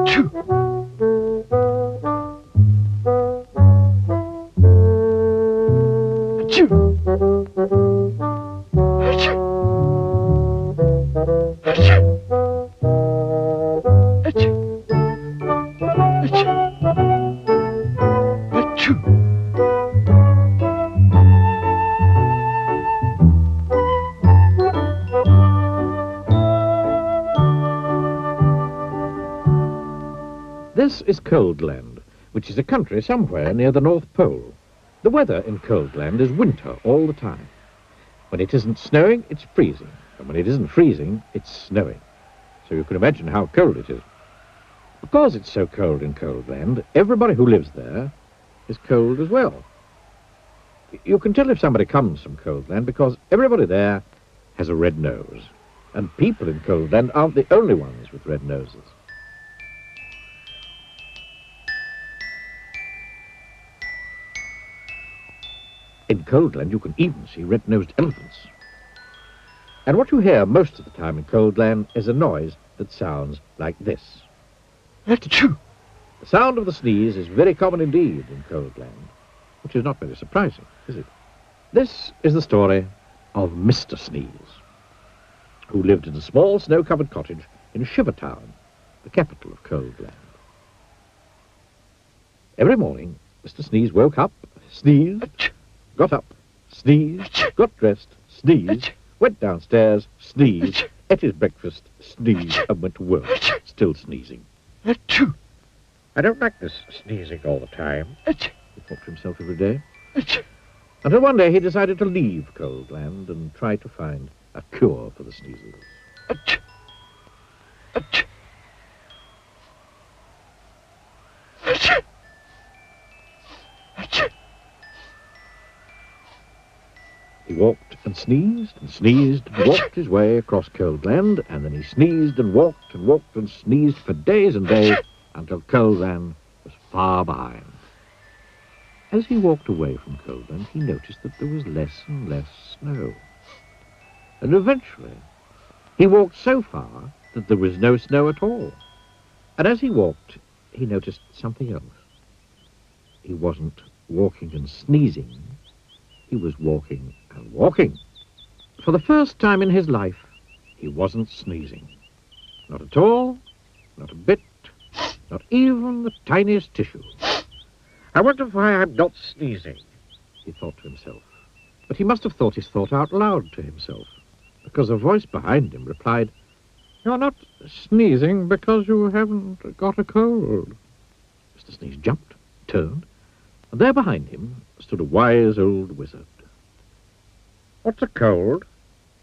Achoo! Achoo! Achoo! Achoo! Achoo! Achoo! Achoo! This is Coldland, which is a country somewhere near the North Pole. The weather in Coldland is winter all the time. When it isn't snowing, it's freezing. And when it isn't freezing, it's snowing. So you can imagine how cold it is. Because it's so cold in Coldland, everybody who lives there is cold as well. You can tell if somebody comes from Coldland because everybody there has a red nose. And people in Coldland aren't the only ones with red noses. In Coldland, you can even see red-nosed elephants. And what you hear most of the time in Coldland is a noise that sounds like this. Achoo! The sound of the sneeze is very common indeed in Coldland, which is not very surprising, is it? This is the story of Mr. Sneeze, who lived in a small snow-covered cottage in Shivertown, the capital of Coldland. Every morning, Mr. Sneeze woke up, sneezed, Achoo! got up, sneezed, got dressed, sneezed, went downstairs, sneezed, ate his breakfast, sneezed, and went to work, still sneezing. Achoo! I don't like this sneezing all the time, Achoo! he thought to himself every day. Achoo! Until one day he decided to leave Coldland and try to find a cure for the sneezes. Achoo! Achoo! Achoo! Achoo! He walked and sneezed and walked his way across Coldland, and then he sneezed and walked and sneezed for days and days until Coldland was far behind. As he walked away from Coldland, he noticed that there was less and less snow. And eventually, he walked so far that there was no snow at all. And as he walked, he noticed something else. He wasn't walking and sneezing. He was walking and walking. For the first time in his life, he wasn't sneezing. Not at all, not a bit, not even the tiniest tissue. I wonder why I'm not sneezing, he thought to himself. But he must have thought his thought out loud to himself, because a voice behind him replied, "You're not sneezing because you haven't got a cold." Mr. Sneeze jumped, turned, and there behind him stood a wise old wizard. "What's a cold?"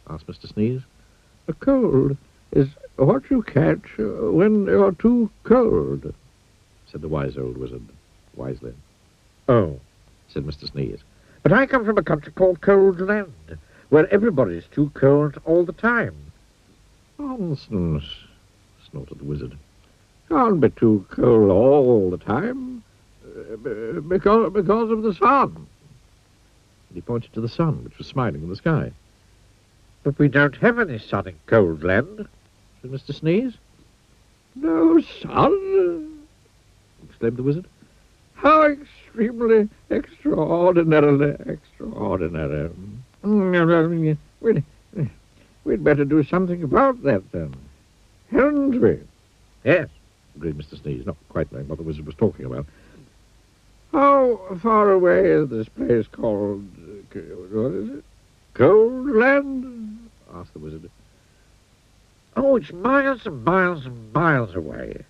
asked Mr. Sneeze. "A cold is what you catch when you're too cold," said the wise old wizard wisely. "Oh," said Mr. Sneeze, "but I come from a country called Coldland, where everybody's too cold all the time." "Nonsense," snorted the wizard. "Can't be too cold all the time, because of the sun." And he pointed to the sun, which was smiling in the sky. "But we don't have any sun in Coldland," said Mr. Sneeze. "No sun?" exclaimed the wizard. "How extremely extraordinarily extraordinary. We'd better do something about that, then, hadn't we?" "Yes," agreed Mr. Sneeze, not quite knowing what the wizard was talking about. "How far away is this place called, what is it, Coldland?" asked the wizard. "Oh, it's miles and miles and miles away,"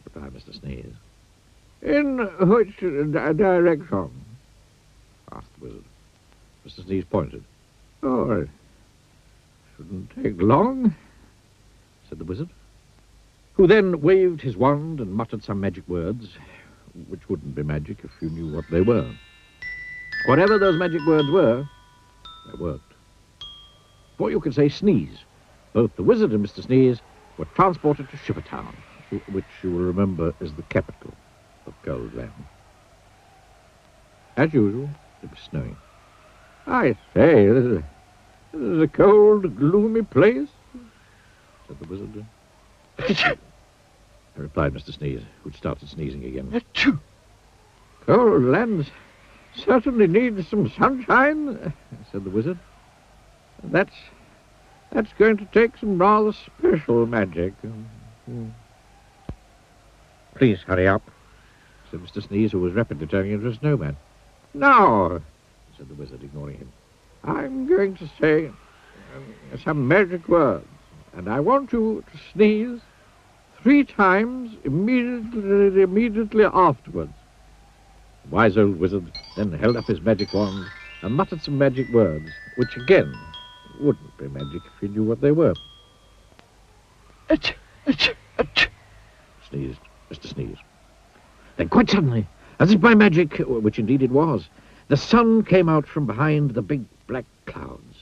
replied Mr. Sneeze. "In which direction?" asked the wizard. Mr. Sneeze pointed. "Oh, it shouldn't take long," said the wizard, who then waved his wand and muttered some magic words, which wouldn't be magic if you knew what they were. Whatever those magic words were, they worked. Before you could say sneeze, both the wizard and Mr. Sneeze were transported to Shivertown, which you will remember is the capital of Coldland. As usual, it was snowing. "I say, this is a cold, gloomy place," said the wizard. replied Mr. Sneeze, who'd started sneezing again. Achoo! Cold Land certainly needs some sunshine, said the wizard. That's going to take some rather special magic. Please hurry up, said Mr. Sneeze, who was rapidly turning into a snowman. Now, said the wizard, ignoring him, I'm going to say some magic words, and I want you to sneeze 3 times immediately afterwards. The wise old wizard then held up his magic wand and muttered some magic words, which again wouldn't be magic if you knew what they were. Achoo! Achoo! Achoo! Sneezed Mr. Sneeze. Then quite suddenly, as if by magic, which indeed it was, the sun came out from behind the big black clouds,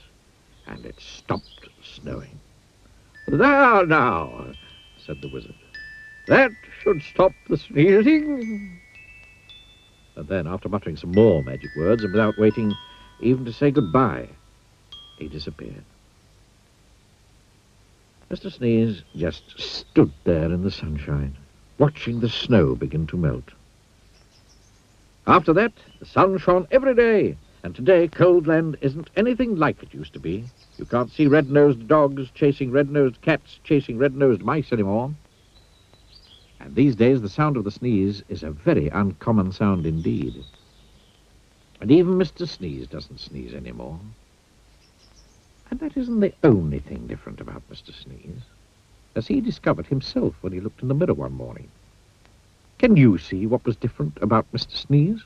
and it stopped snowing. There now, said the wizard. That should stop the sneezing. And then, after muttering some more magic words, and without waiting even to say goodbye, he disappeared. Mr. Sneeze just stood there in the sunshine, watching the snow begin to melt. After that, the sun shone every day, and today Cold Land isn't anything like it used to be. You can't see red-nosed dogs chasing red-nosed cats chasing red-nosed mice anymore. And these days the sound of the sneeze is a very uncommon sound indeed. And even Mr. Sneeze doesn't sneeze anymore. And that isn't the only thing different about Mr. Sneeze, as he discovered himself when he looked in the mirror one morning. Can you see what was different about Mr. Sneeze?